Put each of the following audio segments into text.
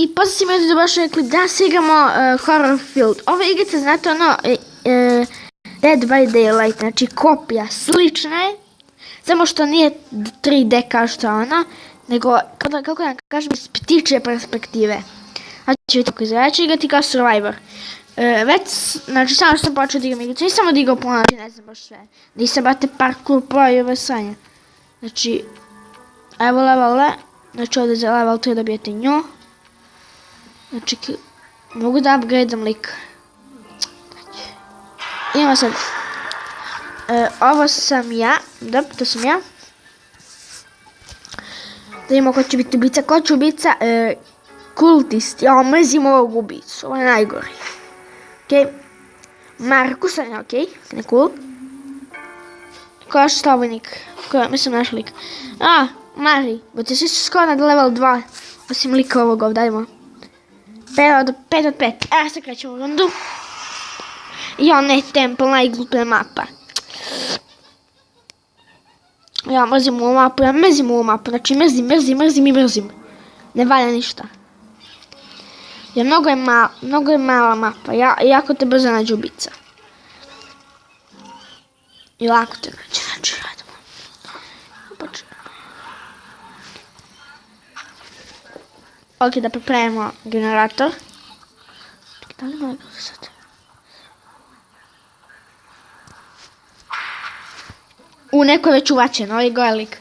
I poslije si mi došli rekli da se igramo Horrorfield. Ove igrice, znate ono, Dead by Daylight, znači kopija, slična je, samo što nije 3D kao što ona, nego, kako da kažem, iz ptičje perspektive. Znači, vidite, ja ću igrati kao Survivor. Već, znači, samo što sam počeo da igram igricu, nisam odigrao puno, ne znam baš sve. Nisam, brate, parkour pro i ove sanje. Znači, evo level E, znači ovdje za level 3 dobijete nju. Znači, mogu da upgradeam lik. Idemo sad. Ovo sam ja, da, to sam ja. Da vidimo ko će biti ubica. Ko će ubica? Kultist. Ja mrzim ovog ubicu, ovo je najgori. Okej. Markus, okej, ne cool. Ko je štovnik? Mislim naš lik. Mari, bo ti svi su skoro na level 2. Osim lika ovog ovdje, dajmo. 5 od 5. Sad krećemo u rundu. Ja, ne, temple, najgluplja mapa. Ja mrzim ovu mapu, znači mrzim. Ne valja ništa. Jer mnogo je mala mapa, jako te brzo nađe ubica. I lako te nađe, znači radimo. Ok, da pripremimo generator. Da li mogu sad? Neko je već uvačen, ovaj gojelik.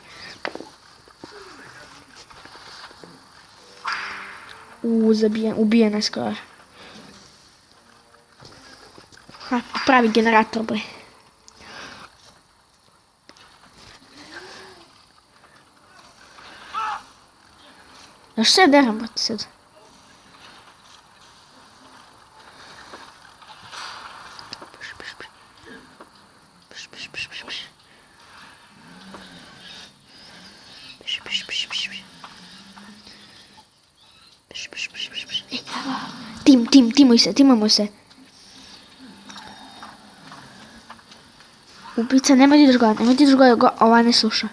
Ubijen je skoro. Pravi generator, bre. Znaš sve deram, brate, sad. Timujmo se. Ubica, nemoj ti drugo, ova ne sluša.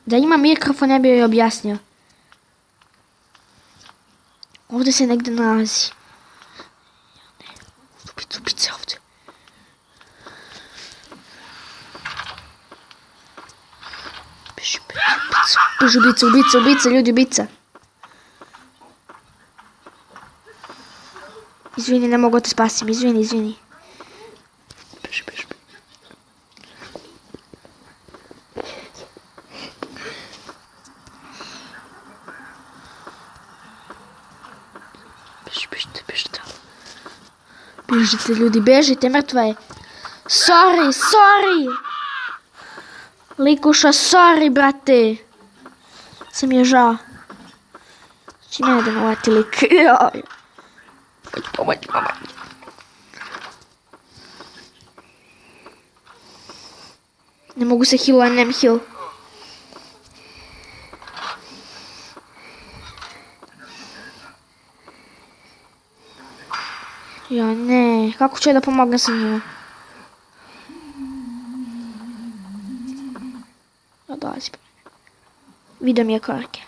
Da ima mikrofon, ja bi joj objasnio. Ovdje se negdje nalazi. Ubica ovdje. Ubica, ljudi, ubica. Izvini, ne mogu te spasim, izvini. Beži. Bežite, ljudi, bežite, mrtva je. Sorry. Likuša, sorry, brate. Sam je žao. Znači, ne da movati lik. Pomoć. Ne mogu se healu, nemam heal. Ja ne, kako ću da pomognem sa njima? Dolazi. Vidio mi je korake.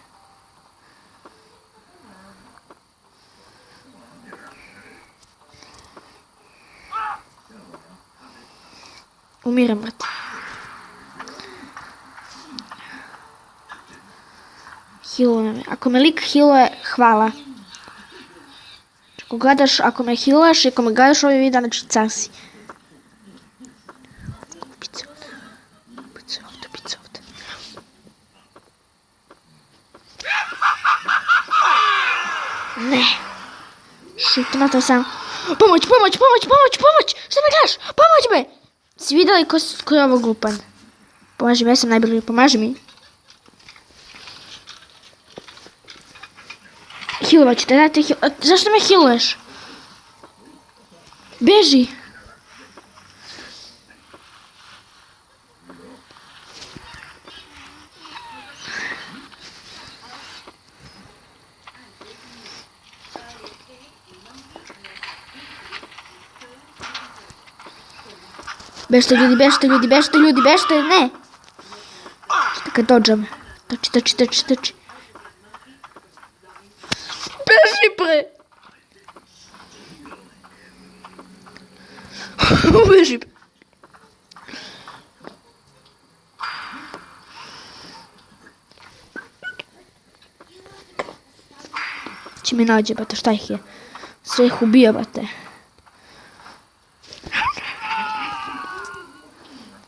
Umiram, brate. Healuje me. Ako me lik healuje, hvala. Ako me healuješ i ako me gledaš ovaj video, znači car si. Ubica ovdje. Ne. Šutno sam. Pomoć! Što me gledaš? Pomoć me! Si vidjeli ko je ovo glupan? Pomaži mi, ja sam najbolji, pomaži mi. Healovat ću te, dajte heal. Zašto me healuješ? Beži! Bežite ljudi, ne! Čekaj, dođem. Trči. Beži pre! Beži pre! Če mi nađe, bate, šta ih je? Sve ih ubija, bate.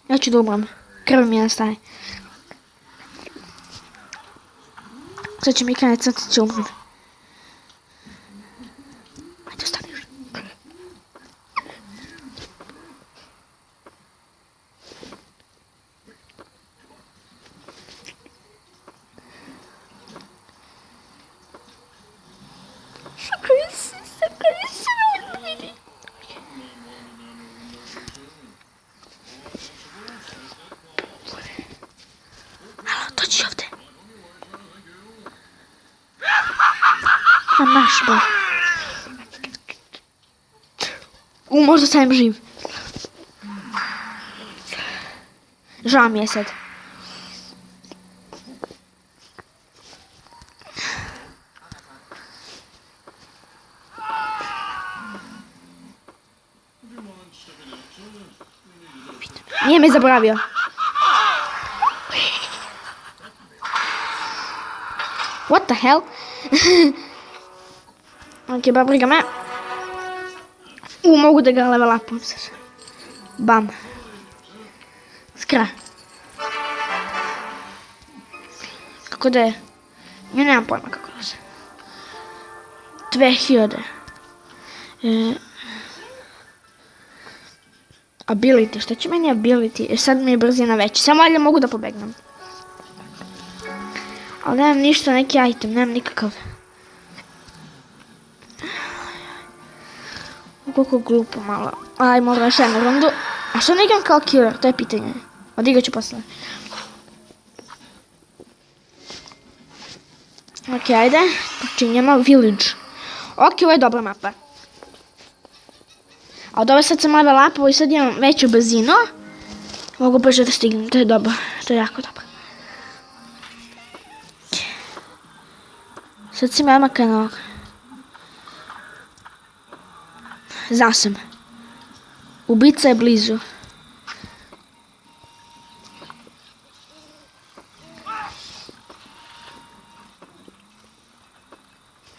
Ja ću da umram. Krv mi nastaje. Sad će mi krenuti, sad će umrim. Ajde, ostani još. Sakri se, odbili. Alo, dođi ovdje. A naš bo. Možda sam živ. Žao mi je sad. Nije me zaboravio. What the hell? Ok, ba briga me. Mogu da ga level upom sad. Bam. Skra. Kako da je? Ja nemam pojma kako da se. 2000. Ability, šta će meni ability? Sad mi je brzina veća, samo ali mogu da pobegnem. Ali nemam ništa, neki item, nemam nikakav. Koliko glupo malo. Aj, moram još jednu rundu. A što ne igram kao killer, to je pitanje. Odigrat ću posle. Ok, ajde. Počinjemo village. Ok, ovo je dobra mapa. A od ove sad sam level upovo i sad imam veću brzinu. Mogu brže da stignem, to je dobro. To je jako dobro. Sad sam odmah krenuo. Znao sam. Ubica je blizu.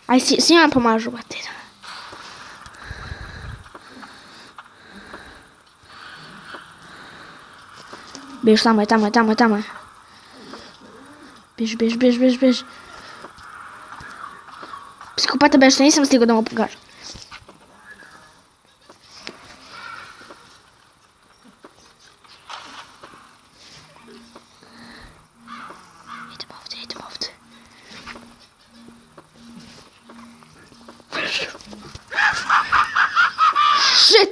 Aj, svima vam pomažu, bate. Bež, tamo je. Bež. Psikopata bež, nisam stigao da mu pokažem. Idemo ovdje. Shit!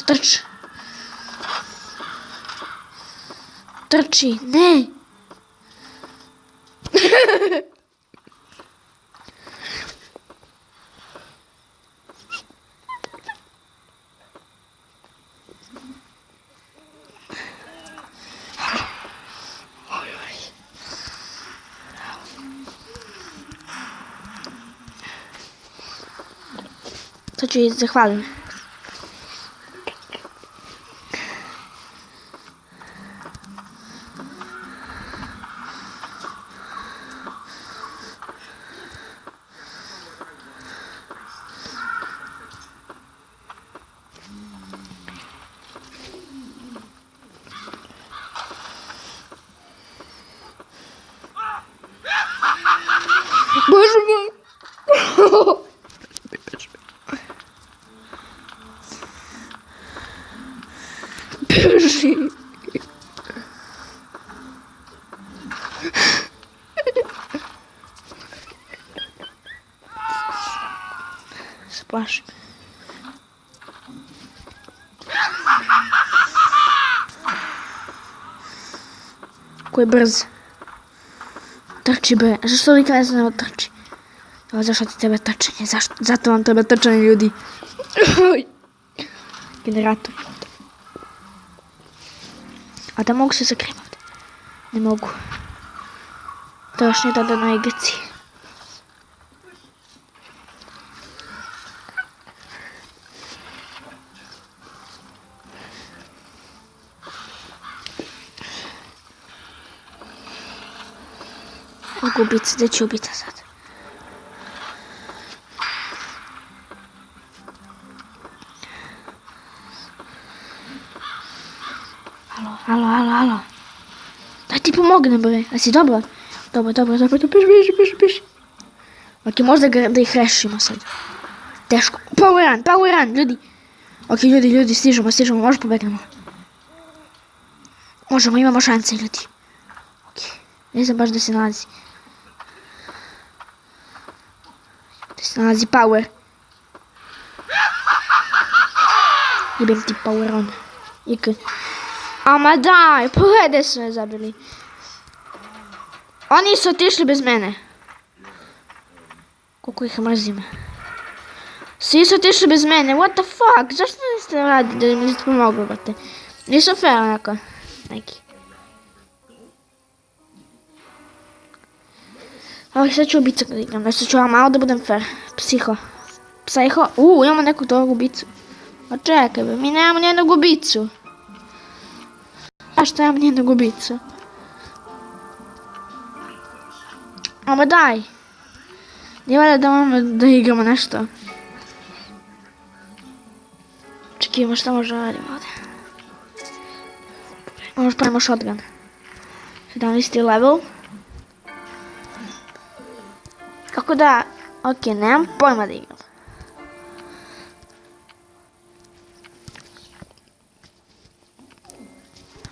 Trči. Trči, ne! Sad ću zahvalim. Боже мой! Бежи! Сплаш. Какой брз. Trči bre, zašto nikad ne znam trči? Evo zašto ti treba trčanje, zato vam treba trčanje ljudi. Generator. A da mogu se sakrijem ovdje? Ne mogu. To još nije dodano igrici. Gubica, gdje će ubiti sad? Alo. Daj ti pomogne, bre. A si dobro? Dobro. Piši. Ok, možda da ih rešimo sad. Teško. Power run, ljudi. Ok, ljudi, stižemo, možda pobegnemo. Možemo, imamo šanse, ljudi. Ok, ne znam baš da se nalazi. Da se nalazi power. Jebem ti power on. Ama daj, pogledaj sve zabili. Oni su otišli bez mene. Koliko ih mrzim. Svi su otišli bez mene, what the fuck? Zašto niste radili da mi niste pomogli, brate? Nisu fair onako. Neki. Ovo sad ću ubicu kad igram, nešto ću malo da budem fair. Psiho. Imamo neku togu ubicu. A čekaj, mi nemamo nijednog ubicu. A što imam nijednog ubicu? Ama daj. Nije valjda da imamo da igramo nešto. Čekajmo šta možemo raditi ovdje. Možemo pravimo shotgun. 17. level. Kako da... Ok, nemam pojma da igram.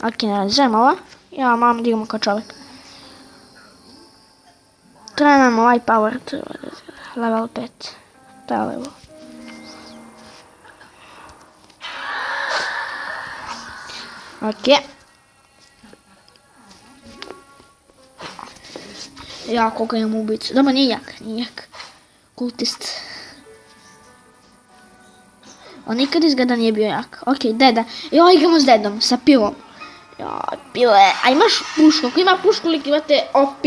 Ok, ne različajmo ovo. Ja moram da igramo kao čovjek. Trebamo ovaj power. Level 5. To je level. Ok. Ja, koliko imam ubicu. Dobro, nije jak. Kultist. On nikad izgleda nije bio jak. Ok, deda. Jo, igramo s dedom, sa pilom. Jo, pile. A imaš pušku? Ako ima pušku, lik imate OP.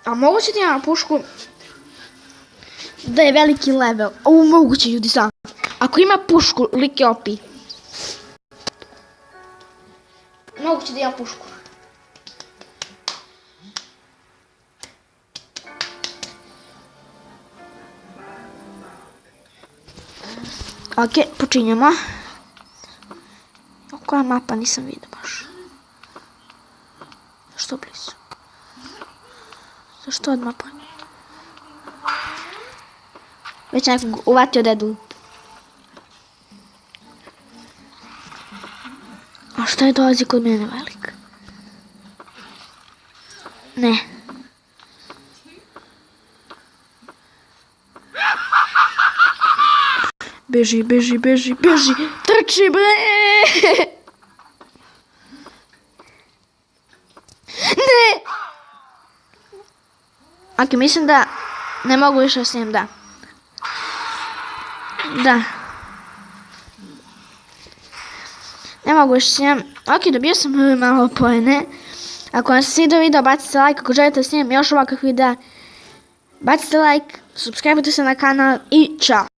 A moguće da ima pušku da je veliki level. Ovo moguće, ljudi, sam. Ako ima pušku, lik je OP. Moguće da ima pušku. Ok, počinjemo. Koja mapa nisam vidio baš. Zašto blizu? Zašto odmah pojma? Već nekog uvatio dedu. A šta je dolazi kod mene velik? Ne. Beži. Trči, bre! Ne! Ok, mislim da ne mogu više s njim, da. Ne mogu više s njim. Ok, dobio sam malo poene. Ako vam se svidio video, bacite like. Ako želite s njim još ovakvih videa, bacite like, subscribe se na kanal i čao!